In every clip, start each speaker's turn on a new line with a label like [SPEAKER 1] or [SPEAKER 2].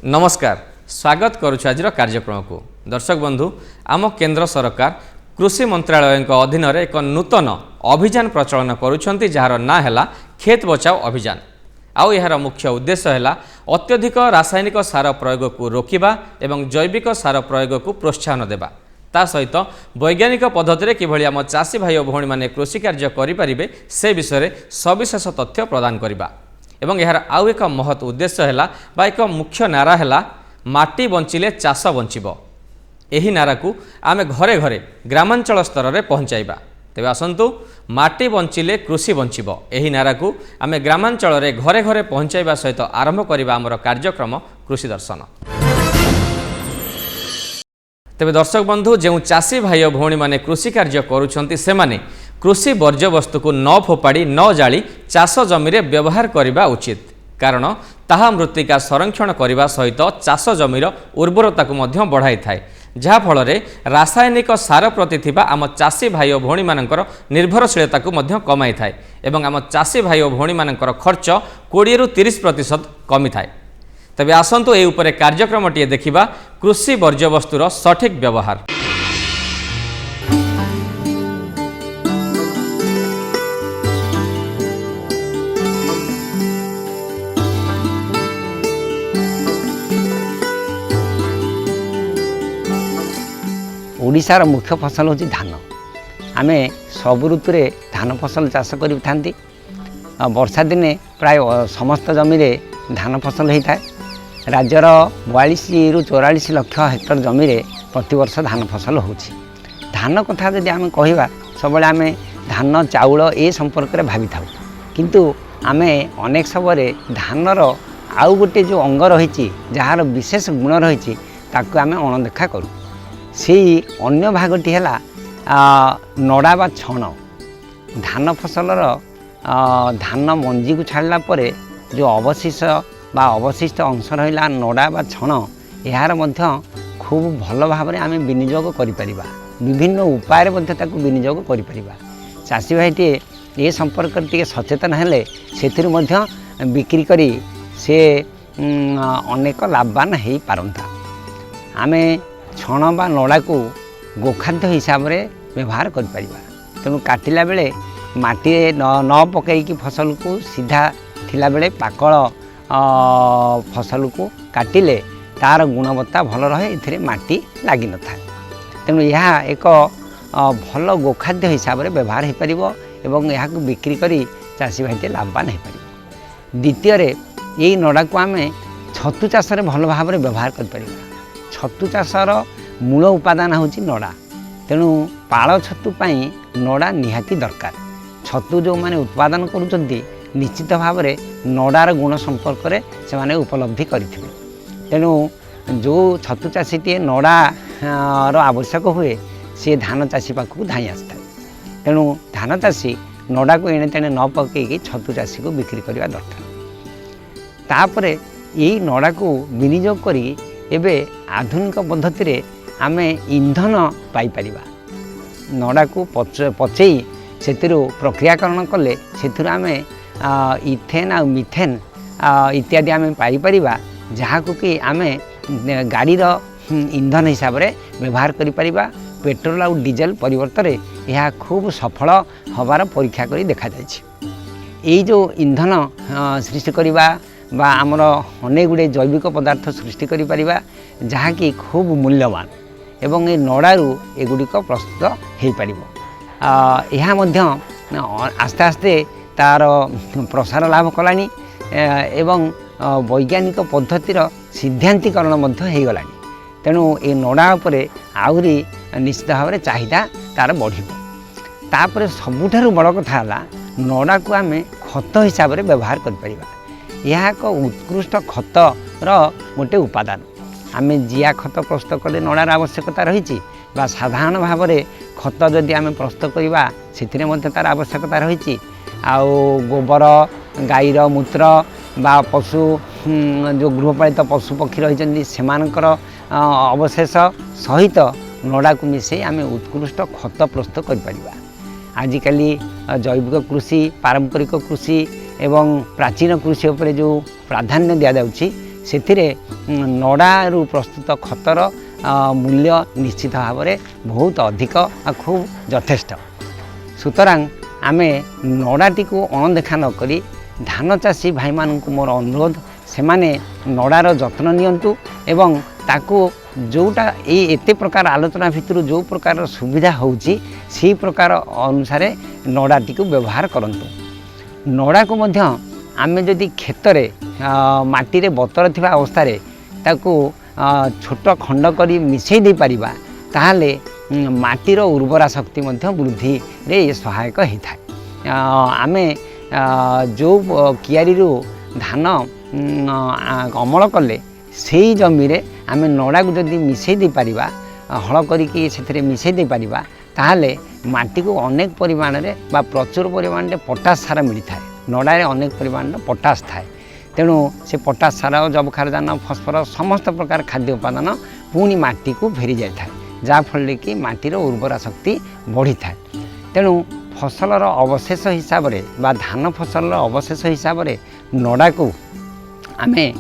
[SPEAKER 1] नमस्कार स्वागत करुछु आज कार्यक्रम को दर्शक बंधु आम केंद्र सरकार कृषि मंत्रालय अधीन एक नूतन अभियान प्रचलन करुछंती जार ना है खेत बचाओ अभियान आउ यार मुख्य उद्देश्य है अत्यधिक रासायनिक सार प्रयोग को रोकवा एवं जैविक सार प्रयोग को प्रोत्साहन देवा ता सहित वैज्ञानिक पद्धति किभली आम चाषी भाई भौणी माने कृषि कार्य करें से विषय सविशेष तथ्य प्रदान करवा एवं यार आउ एक महत् उद्देश्य है एक मुख्य नारा है माटी बंचिले चाष बंचिब एही नारा को आमे घरे घरे ग्रामांचल स्तर में पहुँचाइबा तेबे आसंतु माटी बंचिले कृषि बंचिब एही नारा को आमे ग्रामांचल में घरे घरे पहुँचाइबा सहित आरंभ करबा आमर कार्यक्रम कृषि दर्शन। तेबे दर्शक बंधु जो चाषी भाई भौणी माने कृषि कार्य करुछंती से माने कृषि वर्ज्यवस्तु को न फोपाड़ी न जाली चाष जमी रे व्यवहार करने उचित कारण ताहा मृत्तिका संरक्षण करने सहित चाष जमीर उर्वरता को मध्य बढ़ाई थाए जहा फल रासायनिक सार प्रति थिबा आम चाषी भाई भौणी मानकर निर्भरशीलता को मध्य कमाई थाए एवं आम चाषी भाई भौणी मानकर खर्च 20 ରୁ 30% कमी थाए। तबे आसंतु ए उपरे कार्यक्रम टिए देखिबा कृषि वर्ज्यवस्तुर सठिक व्यवहार।
[SPEAKER 2] ओडिशार मुख्य फसल होची धान। आमे सब ऋतु रे धान फसल चाष करि थांती। वर्षा दिने प्राय समस्त जमी रे धान फसल होता है। राज्यर 42 ରୁ 44 लक्ष हेक्टर जमी रे प्रतिवर्ष धान फसल होची। धान कथा जदि आमे कहिबा सब आमे धान चाउल ए संपर्क रे भाबी थाउ किंतु आमे अनेक सबरे धानर आउ गोटे जो अंग रही जार विशेष गुण रही ताकू आमे अणदेखा करू से अन्य भागटी है नड़ा बा छण धान फसलर धान मंजी को छाड़ला परे जो अवशिष्ट अंश रहा नड़ा बा छण यार मध्य खूब भल भाव में आम विनियोग करिपरिबा विभिन्न उपाय विनियोग करिपरिबा। चाषी भाईटे ये संपर्क टे सचेतन हेले सेथिरु मध्य बिक्री करी से अनेक लाभवान हो पारंता। आमे छण बा नड़ा को गोखाद्य हिसाब से व्यवहार करें तेणु काटिला बेले माटी न पकईकी फसल को सीधा थिला बेले पाकल फसल को काटिले तार गुणवत्ता भल रहे इथिरे माटी लगी न था तेणु यह एक भल गोखाद्य हिसाब से व्यवहार हो पार एवं यहाँ को बिक्री करी चाषी भाईटे लाभवान हो पार। द्वितीय यही नड़ा को आम छतु चाष भल भाव में व्यवहार कर छतु चाषर मूल उपादान होची नड़ा तेणु पाଳ छतु पाई नड़ा निहाती दरकार। छतु जो माने उत्पादन करुचंती निश्चित भाव में नड़ार गुण संपर्क में से माने उपलब्धि करिथिबे तेणु जो छतु चाषीटे नड़ार आवश्यक हुए सी धान चाषी पाखक धाई आसता तेणु धान चाषी नड़ा को एणे तेणे न पकईकी छतु चाषी को बिक्री करवा दरकार। तापरे यही नड़ा को विनियोग करी एबे आधुनिक पद्धति रे आमे इंधन पाई परिबा नड़ा को पचई सेतिरु प्रक्रियाकरण कले सेतिरु आमे इथेन आ मिथेन इत्यादि आमे पाई परिबा जहाँ को कि आमे गाड़ीर इंधन हिसाब रे व्यवहार करि परिबा। पेट्रोल आ डीजेल परिवर्तन यह खूब सफल हबार परीक्षा करी देखा जायछि। एई जो इंधन सृष्टि करिबा बा आमर अनेक गुड़े जैविक पदार्थ सृष्टि करि परिबा जहाँ कि खूब मूल्यवान एवं ये नड़ारू एगुड़िक प्रस्तुत हो पार। यह मध्य आस्ते आस्ते तार प्रसार लाभ कलानी एवं वैज्ञानिक पद्धतिर सिद्धांतीकरण हो गलानी तेणु ये नड़ा उपरे आहुरी निश्चित भाव में चाहिदा तार बढ़िबो। तापर सबुठारु बड़ कथा है नड़ा को आम खत हिसाब से व्यवहार कर यह एक उत्कृष्ट खतर गोटे उपादान। आम जिया खत प्रस्तुत कले नड़ार आवश्यकता रही साधारण भाव में खत जदि आम प्रस्तुत करवा से तार आवश्यकता रही गोबर गाईर मूत्र बा पशु जो गृहपालित पशु पक्षी रही से अवशेष सहित नड़ा को मिसई आम उत्कृष्ट खत प्रस्तुत कर आजिकाली जैविक कृषि पारंपरिक कृषि एवं प्राचीन कृषि उपरे जो प्राधान्य दि जाउछि सेथिरे नड़ारू प्रस्तुत खतर मूल्य निश्चित भाव में बहुत अधिक खूब यथेष्ट सुतरां आमे नड़ाटी को अणदेखा नक धान चाषी भाई मानू मोर अनुरोध से माने नड़ार जत्न नियंतु एवं ताकू जोटा एते प्रकार आलोचना भितर जो प्रकार सुविधा होउची सी प्रकार अनुसार नड़ाटी को व्यवहार करंतु नड़ा को मध्य आमे जदि खेतरे माटी रे बतर थिबा अवस्था रे ताकू छोट खंड करी मिसई दे परिबा ताहाले माटीर उर्वरा शक्ति मध्य वृद्धि रे सहायक होता है आमे जो कियारी धान अमल कले से जमी रे आमे नड़ा को जदि मिसई दे परिबा हल करिकी सेथिरे मिसई दे परिबा ताहाले माटी को अनेक परिमाण रे बा प्रचुर परिमाण रे पोटास सार मिलता है नड़ारे अनेक परिमाण पोटास थाए तेणु से पोटास सार जबखारजान फस्फरस समस्त प्रकार खाद्य उपादान पुणी माटी को फेरी जाए जहाँफल कि माटीर उर्वरा शक्ति बढ़ी थाए तेणु फसलर अवशेष हिसाब से बा धान फसलर अवशेष हिसाब से नड़ा को आमे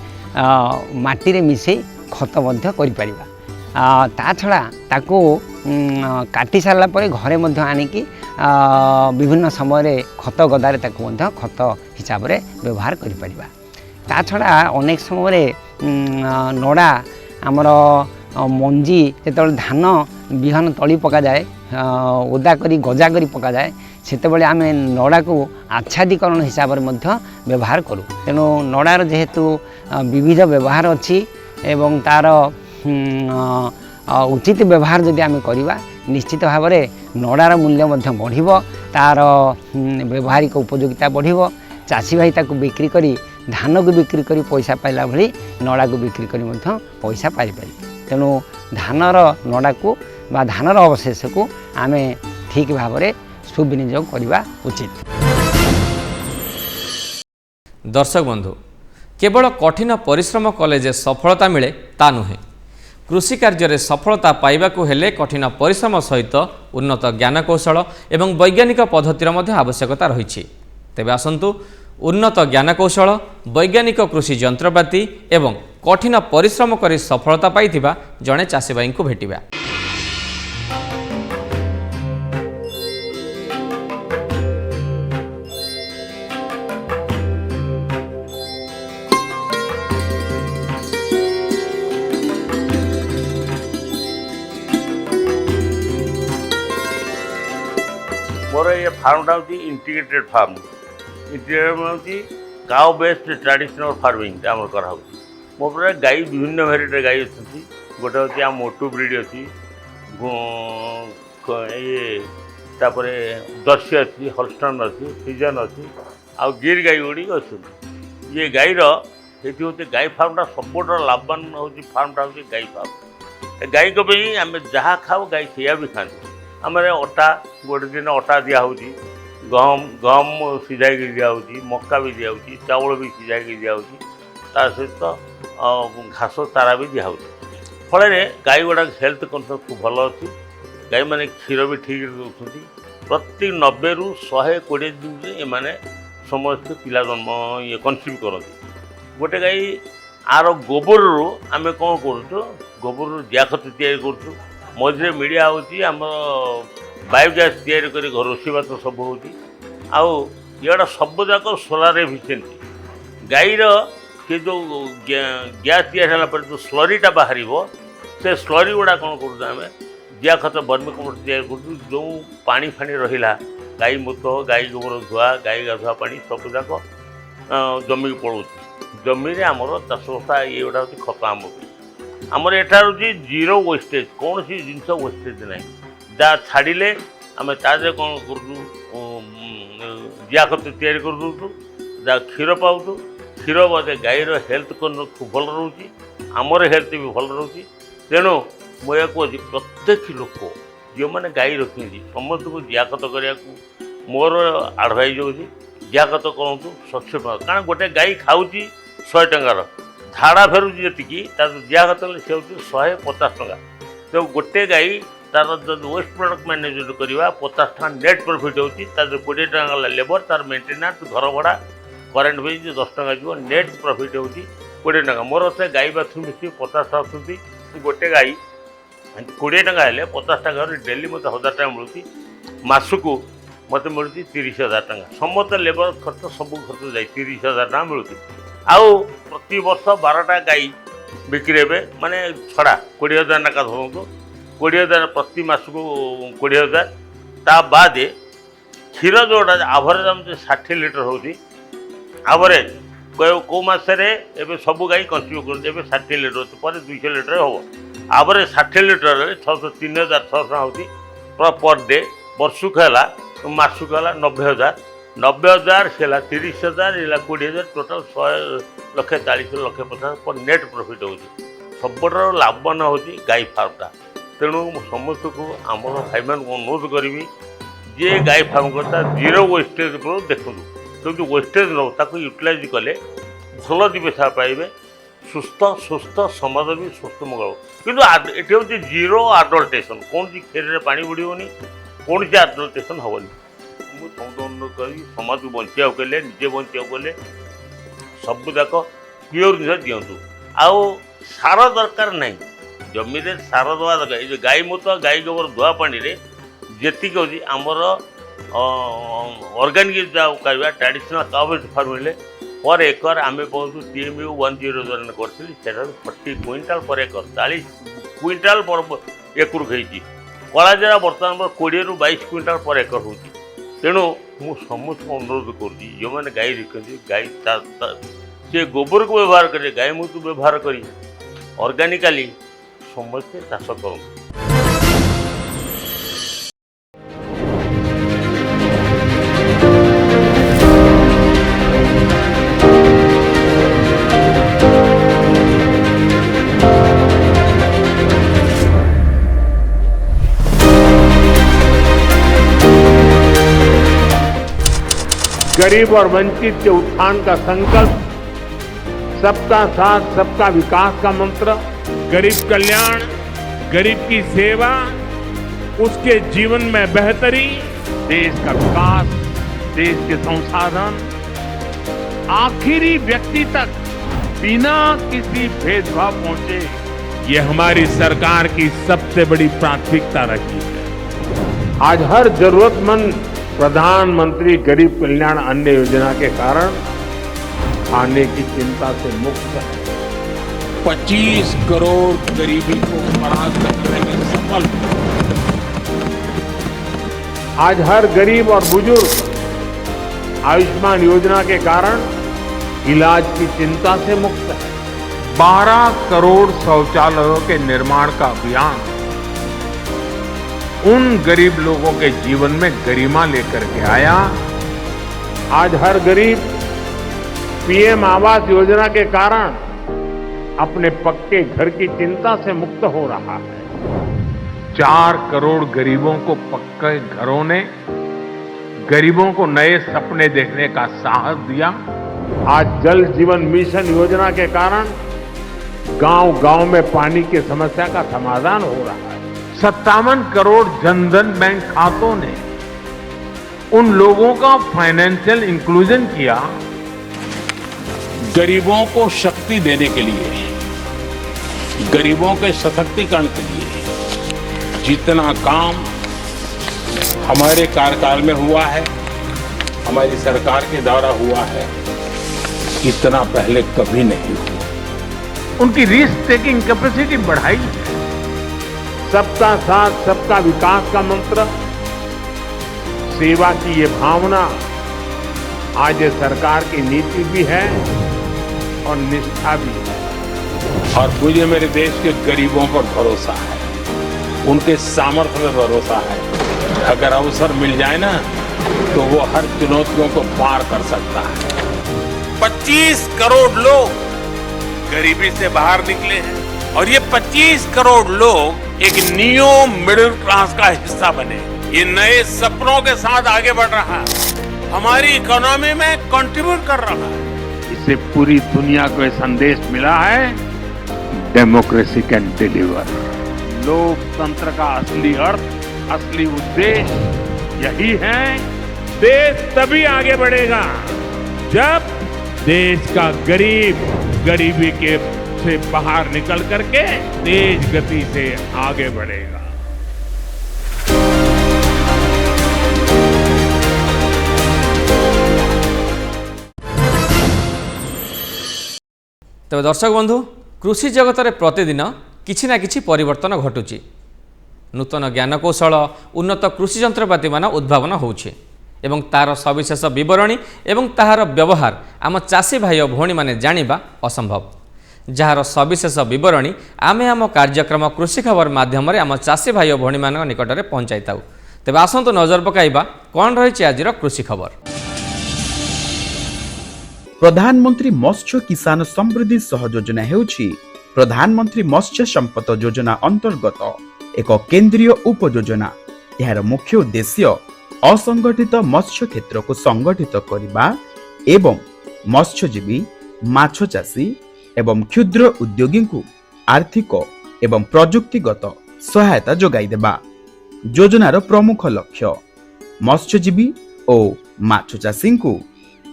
[SPEAKER 2] माटी रे मिसई खत मध्य करि परिबा ता छड़ा ताको काटी सारा पर घरे मध्य आनिकी विभिन्न समय खत गदारे ताको मध्य खत हिसाब से व्यवहार करि परिबा ता छड़ा अनेक समय नड़ा आमर मंजी जो धान बिहन तली पका जाए ओदा करी गजा करी पका जाए सेतेबेले आमे नड़ा को आच्छादीकरण हिसाब से मध्य व्यवहार करूँ तेणु नड़ार जेहेतु विविध व्यवहार अच्छी एवं तार उचित व्यवहार जदि आमे करिबा निश्चित भाव में नड़ार मूल्य मध्य बढ़िबो तार व्यवहारिक उपयोगिता बढ़िबो चाषी भाई ताको बिक्री करी धान को बिक्री करी पैसा पाइला भली नड़ा को बिक्री करी मध्य पैसा पाई पारि तेणु धानर नड़ा को बा धानर अवशेष को आमे ठीक भाव में सुविनियोग करवा उचित।
[SPEAKER 1] दर्शक बंधु केवल कठिन परिश्रम कले जे सफलता मिले ता नुहे कृषि कार्य सफलता पाइबाकु हेले कठिन परिश्रम सहित उन्नत ज्ञानकौशल एवं वैज्ञानिक पद्धतिर मध्य आवश्यकता रही तेबे आसंतु उन्नत ज्ञानकौशल वैज्ञानिक कृषि यंत्रपाति एवं कठिन परिश्रम करी सफलता पाइथिबा जणे चाषी भाई को भेटिबा।
[SPEAKER 3] मोर ये फार्मटा हूँ इंटीग्रेटेड फार्म इंटीग्रेटेड हूँ काउ बेस्ड ट्रेडिशनल फार्मिंग आम करा मो पूरा गाई विभिन्न भेराइटी गाई अच्छी गोटे हूँ आम मोटू ब्रिड अच्छी ये जर्सी अच्छी हॉल्स्टन अच्छी फ्रिजन अच्छी आउ गिर गाई गुड़ी अच्छी ये गाईर ये हूँ गाई फार्मटा सब लाभवान हूँ फार्मटा हूँ गाई फार्म गाई को आम जहाँ खाऊ गाई से भी खाते आम अटा गोटे दिन अटा दिहूँ गहम गहम सीझाई दिहूँ मक्का भी दिहूँ चाउल भी सीझाई दिहूँ ता सहित घास चारा भी दिहूँ फल गाई गुड़ाक हेल्थ कंडीशन खूब भल अच्छी गाई मैंने क्षीर भी ठीक दूसरी प्रति 90 ରୁ 120 दिन एमाने समस्त पिला जन्म ये कनसिव करती गोटे गाई आर गोबर आम कौन करूँ गोबर जियाखत तैयारी करूँ मझे मीडिया होची आम बायोगैस तैयारी कर रोषे बात सब होड़ा सब जाक सोलार एफिशिएंट गाईर से जो गैस तैयारी है जो स्लरीटा बाहर से स्लरी गुड़ा कौन करें जिया खत बर्मी कम्पोस्ट तैयारी कर जो पानी फाणी रहा गाई मूत गाई गोबर धुआ गाई गाधुआ पानी सब जाक जमी पड़ो जमी आमर चाषबासा ये गुड़ा हूँ खत आम आमर एठार हूँ जीरो वेस्टेज कौन सी जिनस वेस्टेज ना जहाँ छाड़े आम ताजे कौन कर जिया खत तैयारी कर दूँ जहाँ क्षीर पाऊँ क्षीर बादे गाईर हेल्थ खूब भल रोचे आमर हेल्थ भी भल रोचे तेणु मुझे कहे प्रत्येक लोक जो मैंने गाई रखी समस्त को जिया खत करने मोर आडभाइज हो जिया खत करूँ 700 टଙ୍କା कारण गोटे गाई खाऊँ 100 टଙ୍କାର झाड़ा फेरुची जी जिया खत से हूँ 150 टଙ୍କା तो गोटे गाई तार वेस्ट प्रडक्ट मैनेजमेंट करवा 50 टଙ୍କା नेट प्रॉफिट होती 20 टଙ୍କା लेबर तार मेंटेनेंस घर भड़ा करेन्ट भी 10 टଙ୍କା जीव नेट प्रॉफिट होती कोड़े टका मोर से गाई बाछुरी मिसी 50 आसुँच गोटे गाई 20 टका हेल्ले 50 टका डेली मत 1000 टका मिलूँ मासक मत मिलूँ 30,000 टका समस्त लेबर खर्च सब खर्च जाए 30,000 टका मिलूँ आउ प्रति वर्ष 12टा गाई बिक्री हे माने छड़ा 20,000 टका धरतु 20,000 प्रति मासक 20,000 ता बाद क्षीर जोड़ा आवरेज आम 60 लिटर होती आवरेज कौ मसरे एवं सब गाई कंज्यूम कर 60 लिटर होती पर 200 लिटर हम आवरेज 60 लिटर 3,600 होती पर डे वर्षक है मासक है 90,000 90,000 से 30,000 ये 20,000 टोटाल 140 150 पर नेट प्रॉफिट हो सब लाभवान होती गाई फार्मटा तेणु समस्त को आम भाई मान अनुरोध करी जे गाई फार्म करता जीरो वेस्टेज देखूँ क्योंकि वेस्टेज न ताको यूटिलाइज कले भल दी पैसा पाइबे सुस्थ सुस्थ समाज भी सुस्थ मंगल किंतु ये हूँ जीरो आडल्टेसन कौन क्षीर पानी बुड़ोनी कौन सी आडल्टेसन हेनी मुझे अनुरोध करी समाज को बचा गले निजे बचा गले सब जाक प्योर जिन दिंतु आउ सार दरकार ना जमी सार दवा दरकार ये गाई मूत गाई गोबर धुआ पानी जी होती आमर ऑर्गेनिक कहवा ट्रेडिशनल काउ फार्म पर एकर आम बहुत TMU 101 कर 40 क्विंटाल पर एकर 40 क्विंटाल पर एकर होती कलाजरा बर्तमान 20 ରୁ 22 क्विंटाल पर एकर हो तेणु मु समस्त अनुरोध करुँगी जो मैंने गाई रखते गाई से गोबर को व्यवहार करें गाई मूत्र व्यवहार करी ऑर्गेनिकली समस्ते चाष करूँ।
[SPEAKER 4] गरीब और वंचित के उत्थान का संकल्प, सबका साथ सबका विकास का मंत्र, गरीब कल्याण, गरीब की सेवा, उसके जीवन में बेहतरी, देश का विकास, देश के संसाधन आखिरी व्यक्ति तक बिना किसी भेदभाव पहुंचे, ये हमारी सरकार की सबसे बड़ी प्राथमिकता रही है। आज हर जरूरतमंद प्रधानमंत्री गरीब कल्याण अन्न योजना के कारण खाने की चिंता से मुक्त है।
[SPEAKER 5] 25 करोड़ गरीबी को परास्त करने में सफल।
[SPEAKER 4] आज हर गरीब और बुजुर्ग आयुष्मान योजना के कारण इलाज की चिंता से मुक्त है। 12 करोड़ शौचालयों के निर्माण का अभियान उन गरीब लोगों के जीवन में गरिमा लेकर के आया। आज हर गरीब PM आवास योजना के कारण अपने पक्के घर की चिंता से मुक्त हो रहा है। 4 करोड़ गरीबों को पक्के घरों ने गरीबों को नए सपने देखने का साहस दिया। आज जल जीवन मिशन योजना के कारण गांव-गांव में पानी की समस्या का समाधान हो रहा है। 57 करोड़ जनधन बैंक खातों ने उन लोगों का फाइनेंशियल इंक्लूजन किया।
[SPEAKER 5] गरीबों को शक्ति देने के लिए, गरीबों के सशक्तिकरण के लिए जितना काम हमारे कार्यकाल में हुआ है, हमारी सरकार के द्वारा हुआ है, इतना पहले कभी नहीं हुआ।
[SPEAKER 4] उनकी रिस्क टेकिंग कैपेसिटी बढ़ाई है। सबका साथ सबका विकास का मंत्र, सेवा की ये भावना आज ये सरकार की नीति भी है और निष्ठा भी है।
[SPEAKER 5] और मुझे मेरे देश के गरीबों पर भरोसा है, उनके सामर्थ्य पर भरोसा है। अगर अवसर मिल जाए ना तो वो हर चुनौतियों को पार कर सकता है। 25 करोड़ लोग गरीबी से बाहर निकले हैं और ये 25 करोड़ लोग एक नियो मिडिल क्लास का हिस्सा बने। ये नए सपनों के साथ आगे बढ़ रहा है, हमारी इकोनॉमी में कंट्रीब्यूट कर रहा है।
[SPEAKER 4] इससे पूरी दुनिया को ये संदेश मिला है, डेमोक्रेसी कैन डिलीवर। लोकतंत्र का असली अर्थ, असली उद्देश्य यही है। देश तभी आगे बढ़ेगा जब देश का गरीब गरीबी के से बाहर निकल करके तेज गति से आगे बढ़ेगा।
[SPEAKER 1] तेज दर्शक बंधु कृषि जगत में प्रतिदिन किछि ना किछि परिवर्तन घटुची। नूतन ज्ञानकौशल उन्नत कृषि जंत्रपाति मान उद्भावन होउछे एवं तार सविशेष विवरणी एवं ताहार व्यवहार आम चाषी भाई और भौणी माने जानिबा असंभव। जार सविशेष विवरणी आमे आम कार्यक्रम कृषि खबर माध्यम आम चाषी भाई और भौणी मान निकट में पहुंचाई थाउ। तेबे आसंतु नजर पकाइबा कौन रही आजिर कृषि खबर।
[SPEAKER 6] प्रधानमंत्री मत्स्य किसान समृद्धि सहयोजना हेउछि प्रधानमंत्री मत्स्य संपद योजना अंतर्गत एक केंद्रीय उपयोजना। यार मुख्य उद्देश्य असंगठित मत्स्य क्षेत्र को संगठित करने एवं मत्स्यजीवी माछ चाषी एवं क्षुद्र उद्योगी को आर्थिक एवं प्रजुक्तिगत सहायता जोगाई देबा। योजनार प्रमुख लक्ष्य मत्स्यजीवी और माछ चाषी को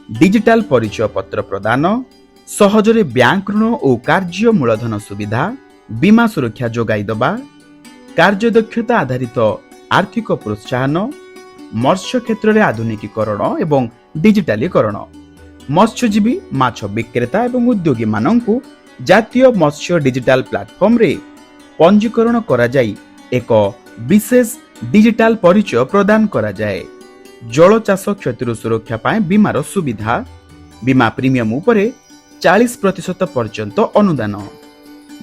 [SPEAKER 6] डिजिटल परिचय पत्र प्रदान, सहजरे बैंक ऋण और कार्य मूलधन सुविधा, बीमा सुरक्षा जोगाई देबा, कार्यदक्षता आधारित आर्थिक प्रोत्साहन, मत्स्य क्षेत्र में आधुनिकीकरण एवं डिजिटालीकरण, मत्स्यजीवी माछ विक्रेता एवं उद्योगी माननकु जातीय मत्स्य डिजिटल प्लेटफॉर्म रे पंजीकरण करा जाई एक विशेष डिजिटल परिचय प्रदान करा जाए। जल चाष क्षतिर सुरक्षा पाए बीमार सुविधा, बीमा प्रीमियम उपरे 40% पर्यंत अनुदान,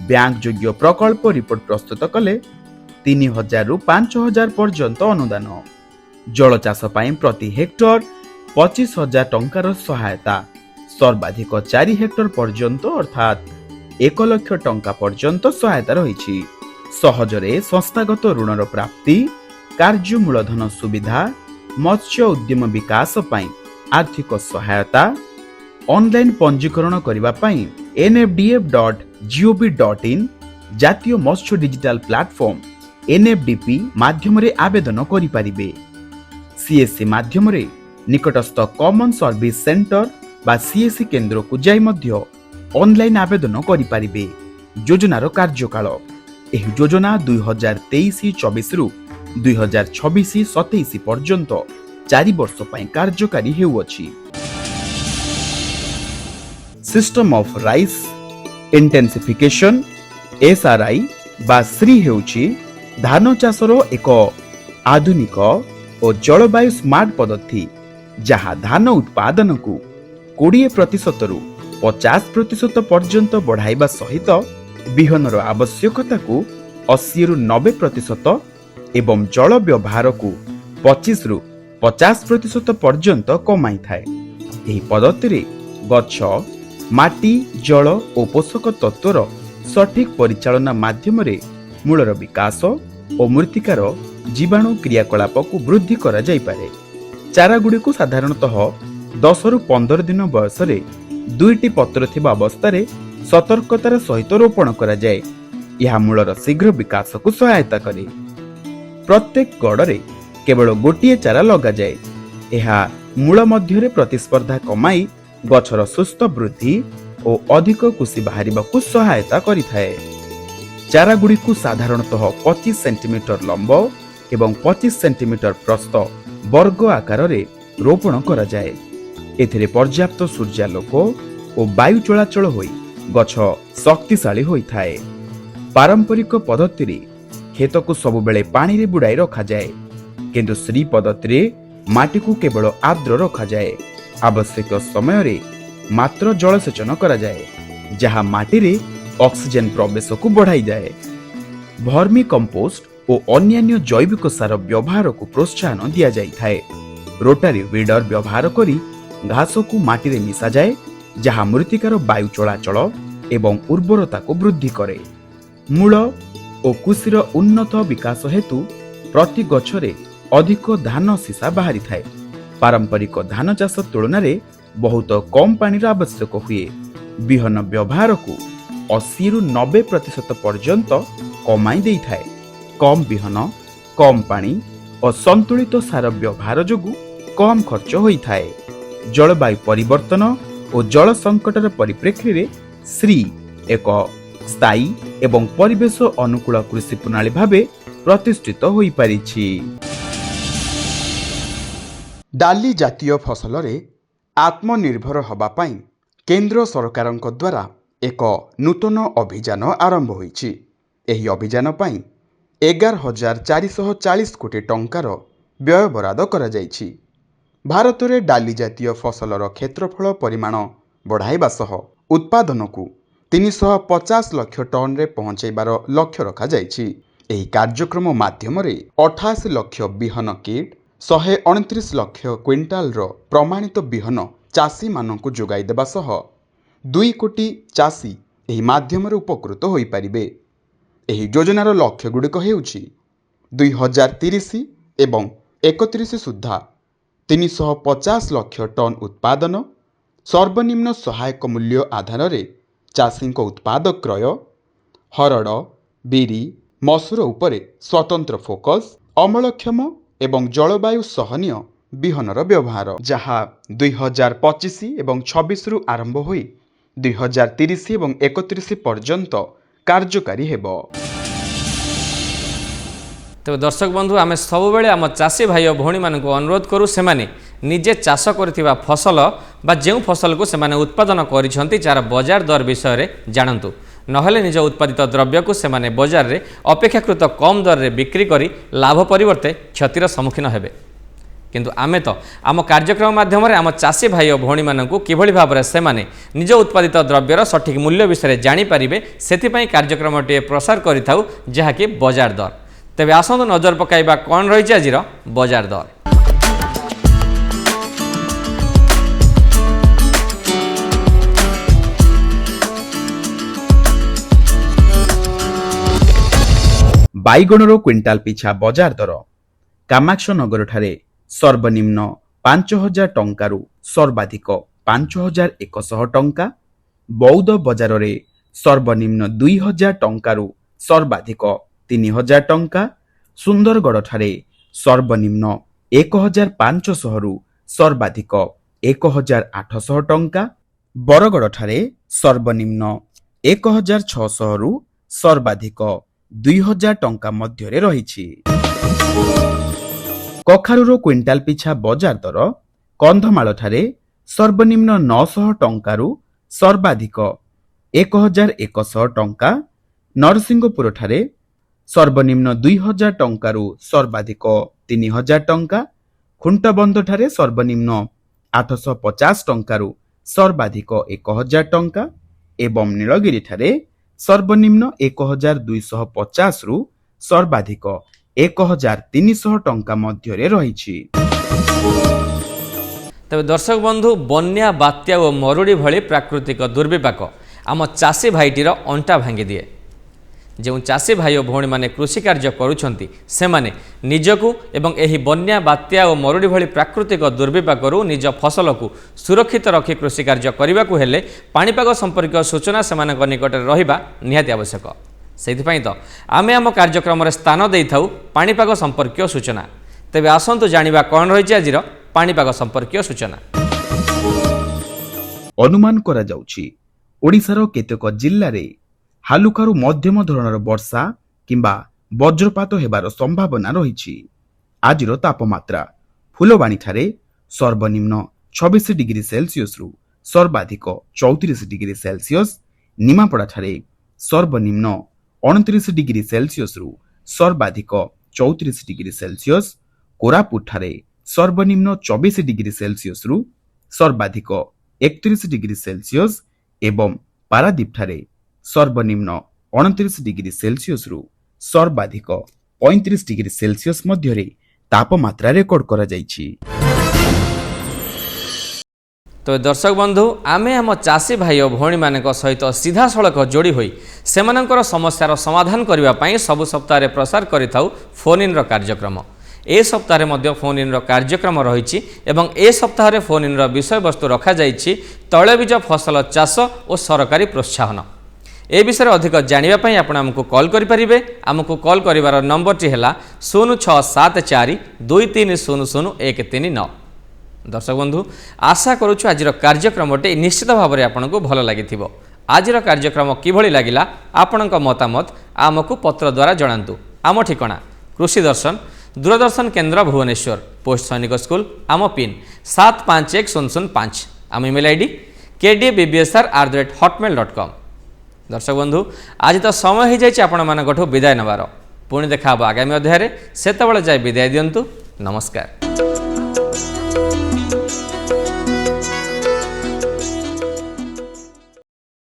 [SPEAKER 6] बैंक योग्य प्रकल्प रिपोर्ट प्रस्तुत कले 3000 रु 5000 पर्यंत अनुदान, जल चाष पाए प्रति हेक्टर 25,000 टंकार सहायता, सर्वाधिक 4 हेक्टर पर्यंत अर्थात 1 लाख टंका पर्यंत सहायता रही। सहजरे संस्थागत ऋणर प्राप्ति, कार्य मूलधन सुविधा, मत्स्य उद्यम विकास पाई आर्थिक सहायता, ऑनलाइन पंजीकरण करिबा पाई nfdf.gov.in जातीय मत्स्य डिजिटल प्लेटफॉर्म NFDP माध्यम रे आवेदन करि परिबे। CSC माध्यम रे निकटस्थ कॉमन सर्विस सेंटर बा CSC केंद्र को जाई मध्य ऑनलाइन आवेदन करि परिबे। योजनार कार्यकाल एही योजना 2023-24 रु 2026-27 पर्यंत 4 वर्ष पाई कार्यकारी हेउअछि। System of rice intensification SRI बा श्री हेउछि धान चाषर एक आधुनिक और जलवायु स्मार्ट पद्धति जहाँ धान उत्पादन को 20% रु 50% पर्यंत बढ़ाइबा सहित बिहनर आवश्यकता को 80 रु 90% एवं जल व्यवहार को 25 रु 50% पर्यंत कमाई थाए। एही पद्धति रे गछ, माटी, जल और पोषक तत्वर सठिक परिचालना माध्यम रे मूलर विकास और मृत्तिकार जीवाणु क्रियाकलाप को वृद्धि करा जाई पारे। चारा गुडी को साधारणतः 10 रु 15 दिन बयस रे 2टी पत्र थिबा अवस्था रे सतर्कतार सहित रोपण करा जाए। यह मूलर शीघ्र विकास को सहायता करे। प्रत्येक गड़े केवल गोटे चारा लगा जाए। यह मूल मध्य प्रतिस्पर्धा कमाई गछर सुस्थ वृद्धि और अधिक कुशी बाहरिबा को सहायता करिथाए। चारा गुडी को साधारणतः 25 सेंटीमीटर लंब एवं 25 सेंटीमीटर प्रस्थ वर्ग आकार रे रोपण करा जाए। एथिरे पर्याप्त सूर्यालोक और वायु चलाचल होई गछ शक्तिशाली होइथाए। पारंपरिक पद्धति रे खेत को सब बेले पानी रे बुड़ाई रखा जाए, किंतु श्री पद्धति रे माटी को केवल आर्द्र रखा जाए। आवश्यक समय रे मात्र जलसेचन करा जाए, जहाँ माटी रे ऑक्सीजन प्रवेश को बढ़ाई जाए। भर्मी कंपोस्ट और अन्यान्य जैविक सार व्यवहार को प्रोत्साहन दिया जाई थाए। रोटारी वीडर व्यवहार करी घास को माटी रे मिसा जाए, जहाँ मृत्तिकार वायु चलाचल एवं उर्वरता को वृद्धि करे। मूल और कुशीर उन्नत विकास हेतु प्रति गछरे अधिक धान सीसा बाहरी थाए। पारंपरिक धान चाष तुलन में बहुत कम पानी आवश्यक हुए। बिहन व्यवहार को 80 रु 90% पर्यंत कमाई दे थाए। कम बिहन, कम पानी और संतुलित सार व्यवहार जोगु कम खर्च होई थाए। जलवायु परिवर्तन और जल संकटर परिप्रेक्षी रे ଶ୍ରୀ ଏକ ସ୍ଥାୟୀ ଏବଂ ପରିବେଶ ଅନୁକୂଳ କୃଷି ପ୍ରଣାଳୀ ଭାବେ ପ୍ରତିଷ୍ଠିତ ହୋଇପାରିଛି। ଡାଲି ଜାତୀୟ ଫସଲରେ ଆତ୍ମନିର୍ଭର ହେବା ପାଇଁ କେନ୍ଦ୍ର ସରକାରଙ୍କ ଦ୍ୱାରା ଏକ ନୂତନ ଅଭିଯାନ ଆରମ୍ଭ ହୋଇଛି। ଏହି ଅଭିଯାନ ପାଇଁ 11,440 କୋଟି ଟଙ୍କାର ବ୍ୟୟବରାଦ କରାଯାଇଛି। ଭାରତରେ ଡାଲି ଜାତୀୟ ଫସଲର କ୍ଷେତ୍ରଫଳ ପରିମାଣ ବଢ଼ାଇବା ସହ ଉତ୍ପାଦନକୁ 350 ଲକ୍ଷ ଟନ୍ରେ ପହଞ୍ଚାଇବାର ଲକ୍ଷ୍ୟ ରଖାଯାଇଛି। ଏହି କାର୍ଯ୍ୟକ୍ରମ ମାଧ୍ୟମରେ 88 ଲକ୍ଷ ବିହନ କିଟ୍, 129 ଲକ୍ଷ କ୍ୱିଣ୍ଟାଲର ପ୍ରମାଣିତ ବିହନ ଚାଷୀମାନଙ୍କୁ ଯୋଗାଇ ଦେବା ସହ 2 କୋଟି ଚାଷୀ ଏହି ମାଧ୍ୟମରେ ଉପକୃତ ହୋଇପାରିବେ। ଏହି ଯୋଜନାର ଲକ୍ଷ୍ୟଗୁଡ଼ିକ ହେଉଛି 2030 ଏବଂ 31 ସୁଦ୍ଧା 350 ଲକ୍ଷ ଟନ୍ ଉତ୍ପାଦନ, ସର୍ବନିମ୍ନ ସହାୟକ ମୂଲ୍ୟ ଆଧାରରେ ଚାଷୀଙ୍କ ଉତ୍ପାଦ କ୍ରୟ, ହରଡ଼, ବିରି, ମସୁର ଉପରେ ସ୍ୱତନ୍ତ୍ର ଫୋକସ୍, ଅମଳକ୍ଷମ ଏବଂ ଜଳବାୟୁ ସହନୀୟ ବିହନର ବ୍ୟବହାର, ଯାହା 2025 ଏବଂ 26ରୁ ଆରମ୍ଭ ହୋଇ 2030 ଏବଂ 31 ପର୍ଯ୍ୟନ୍ତ କାର୍ଯ୍ୟକାରୀ ହେବ।
[SPEAKER 1] ତେବେ ଦର୍ଶକ ବନ୍ଧୁ, ଆମେ ସବୁବେଳେ ଆମ ଚାଷୀ ଭାଇ ଓ ଭଉଣୀମାନଙ୍କୁ ଅନୁରୋଧ କରୁ ସେମାନେ ନିଜେ ଚାଷ କରିଥିବା ଫସଲ ବା ଯେଉଁ ଫସଲକୁ ସେମାନେ ଉତ୍ପାଦନ କରିଛନ୍ତି ଯାହାର ବଜାର ଦର ବିଷୟରେ ଜାଣନ୍ତୁ। ନହେଲେ ନିଜ ଉତ୍ପାଦିତ ଦ୍ରବ୍ୟକୁ ସେମାନେ ବଜାରରେ ଅପେକ୍ଷାକୃତ କମ୍ ଦରରେ ବିକ୍ରି କରି ଲାଭ ପରିବର୍ତ୍ତେ କ୍ଷତିର ସମ୍ମୁଖୀନ ହେବେ। କିନ୍ତୁ ଆମେ ତ ଆମ କାର୍ଯ୍ୟକ୍ରମ ମାଧ୍ୟମରେ ଆମ ଚାଷୀ ଭାଇ ଓ ଭଉଣୀମାନଙ୍କୁ କିଭଳି ଭାବରେ ସେମାନେ ନିଜ ଉତ୍ପାଦିତ ଦ୍ରବ୍ୟର ସଠିକ୍ ମୂଲ୍ୟ ବିଷୟରେ ଜାଣିପାରିବେ ସେଥିପାଇଁ କାର୍ଯ୍ୟକ୍ରମଟିଏ ପ୍ରସାର କରିଥାଉ, ଯାହାକି ବଜାର ଦର। ତେବେ ଆସନ୍ତୁ ନଜର ପକାଇବା କ'ଣ ରହିଛି ଆଜିର ବଜାର ଦର।
[SPEAKER 6] ବାଇଗଣର କ୍ୱିଣ୍ଟାଲ ପିଛା ବଜାର ଦର କାମାକ୍ଷନଗରଠାରେ ସର୍ବନିମ୍ନ 5,000 ଟଙ୍କାରୁ ସର୍ବାଧିକ 5,100 ଟଙ୍କା, ବୌଦ୍ଧ ବଜାରରେ ସର୍ବନିମ୍ନ 2,000 ଟଙ୍କାରୁ ସର୍ବାଧିକ 3,000 ଟଙ୍କା, ସୁନ୍ଦରଗଡ଼ଠାରେ ସର୍ବନିମ୍ନ 1,500ରୁ ସର୍ବାଧିକ 1,800 ଟଙ୍କା, ବରଗଡ଼ଠାରେ ସର୍ବନିମ୍ନ 1,600ରୁ ସର୍ବାଧିକ 2,000 ଟଙ୍କା ମଧ୍ୟରେ ରହିଛି। କଖାରୁର କ୍ୱିଣ୍ଟାଲ ପିଛା ବଜାର ଦର କନ୍ଧମାଳଠାରେ ସର୍ବନିମ୍ନ 900 ଟଙ୍କାରୁ ସର୍ବାଧିକ 1,100 ଟଙ୍କା, ନରସିଂହପୁରଠାରେ ସର୍ବନିମ୍ନ 2,000 ଟଙ୍କାରୁ ସର୍ବାଧିକ 3,000 ଟଙ୍କା, ଖୁଣ୍ଟବନ୍ଧଠାରେ ସର୍ବନିମ୍ନ 850 ଟଙ୍କାରୁ ସର୍ବାଧିକ 1,000 ଟଙ୍କା ଏବଂ ନୀଳଗିରିଠାରେ ସର୍ବନିମ୍ନ 1,250ରୁ ସର୍ବାଧିକ 1,300 ଟଙ୍କା ମଧ୍ୟରେ ରହିଛି।
[SPEAKER 1] ତେବେ ଦର୍ଶକ ବନ୍ଧୁ, ବନ୍ୟା, ବାତ୍ୟା ଓ ମରୁଡ଼ି ଭଳି ପ୍ରାକୃତିକ ଦୁର୍ବିପାକ ଆମ ଚାଷୀ ଭାଇଟିର ଅଣ୍ଟା ଭାଙ୍ଗିଦିଏ। ଯେଉଁ ଚାଷୀ ଭାଇ ଓ ଭଉଣୀମାନେ କୃଷି କାର୍ଯ୍ୟ କରୁଛନ୍ତି ସେମାନେ ନିଜକୁ ଏବଂ ଏହି ବନ୍ୟା, ବାତ୍ୟା ଓ ମରୁଡ଼ି ଭଳି ପ୍ରାକୃତିକ ଦୁର୍ବିପାକରୁ ନିଜ ଫସଲକୁ ସୁରକ୍ଷିତ ରଖି କୃଷି କାର୍ଯ୍ୟ କରିବାକୁ ହେଲେ ପାଣିପାଗ ସମ୍ପର୍କୀୟ ସୂଚନା ସେମାନଙ୍କ ନିକଟରେ ରହିବା ନିହାତି ଆବଶ୍ୟକ। ସେଥିପାଇଁ ତ ଆମେ ଆମ କାର୍ଯ୍ୟକ୍ରମରେ ସ୍ଥାନ ଦେଇଥାଉ ପାଣିପାଗ ସମ୍ପର୍କୀୟ ସୂଚନା। ତେବେ ଆସନ୍ତୁ ଜାଣିବା କ'ଣ ରହିଛି ଆଜିର ପାଣିପାଗ ସମ୍ପର୍କୀୟ ସୂଚନା।
[SPEAKER 6] ଅନୁମାନ କରାଯାଉଛି ଓଡ଼ିଶାର କେତେକ ଜିଲ୍ଲାରେ ହାଲୁକାରୁ ମଧ୍ୟମ ଧରଣର ବର୍ଷା କିମ୍ବା ବଜ୍ରପାତ ହେବାର ସମ୍ଭାବନା ରହିଛି। ଆଜିର ତାପମାତ୍ରା ଫୁଲବାଣୀଠାରେ ସର୍ବନିମ୍ନ 26 ଡିଗ୍ରୀ ସେଲସିୟସରୁ ସର୍ବାଧିକ 34 ଡିଗ୍ରୀ ସେଲସିୟସ, ନିମାପଡ଼ାଠାରେ ସର୍ବନିମ୍ନ 29 ଡିଗ୍ରୀ ସେଲସିୟସରୁ ସର୍ବାଧିକ 34 ଡିଗ୍ରୀ ସେଲସିୟସ, କୋରାପୁଟଠାରେ ସର୍ବନିମ୍ନ 24 ଡିଗ୍ରୀ ସେଲସିୟସରୁ ସର୍ବାଧିକ 31 ଡିଗ୍ରୀ ସେଲସିୟସ ଏବଂ ପାରାଦୀପଠାରେ ସର୍ବନିମ୍ନ 29 ଡିଗ୍ରୀ ସେଲସିୟସରୁ ସର୍ବାଧିକ 35 ଡିଗ୍ରୀ ସେଲସିୟସ ମଧ୍ୟରେ ତାପମାତ୍ରା ରେକର୍ଡ କରାଯାଇଛି।
[SPEAKER 1] ତ ଦର୍ଶକ ବନ୍ଧୁ, ଆମେ ଆମ ଚାଷୀ ଭାଇ ଓ ଭଉଣୀମାନଙ୍କ ସହିତ ସିଧାସଳଖ ଯୋଡ଼ି ହୋଇ ସେମାନଙ୍କର ସମସ୍ୟାର ସମାଧାନ କରିବା ପାଇଁ ସବୁ ସପ୍ତାହରେ ପ୍ରସାର କରିଥାଉ ଫୋନ୍ ଇନ୍ର କାର୍ଯ୍ୟକ୍ରମ। ଏ ସପ୍ତାହରେ ମଧ୍ୟ ଫୋନ୍ ଇନ୍ର କାର୍ଯ୍ୟକ୍ରମ ରହିଛି ଏବଂ ଏ ସପ୍ତାହରେ ଫୋନ୍ ଇନ୍ର ବିଷୟବସ୍ତୁ ରଖାଯାଇଛି ତୈଳବୀଜ ଫସଲ ଚାଷ ଓ ସରକାରୀ ପ୍ରୋତ୍ସାହନ। ଏ ବିଷୟରେ ଅଧିକ ଜାଣିବା ପାଇଁ ଆପଣ ଆମକୁ କଲ୍ କରିପାରିବେ। ଆମକୁ କଲ୍ କରିବାର ନମ୍ବରଟି ହେଲା 0674 2300 139। ଦର୍ଶକ ବନ୍ଧୁ, ଆଶା କରୁଛୁ ଆଜିର କାର୍ଯ୍ୟକ୍ରମଟି ନିଶ୍ଚିତ ଭାବରେ ଆପଣଙ୍କୁ ଭଲ ଲାଗିଥିବ। आजिर कार्यक्रम किभଳି लागिला आपणक मतामत आमको पत्र द्वारा जणांतु। आम ठिकणा कृषि दर्शन दूरदर्शन केन्द्र भुवनेश्वर पोस्ट सैनिक स्कूल आम पिन 751005 आम इमेल आईडी kdbbsr@hotmail.com। दर्शक बंधु आज तो समय हो जाए आपण मानकठू विदाय नबार पुणी देखा आगामी अध्याय से जाए विदाय दिंतु नमस्कार।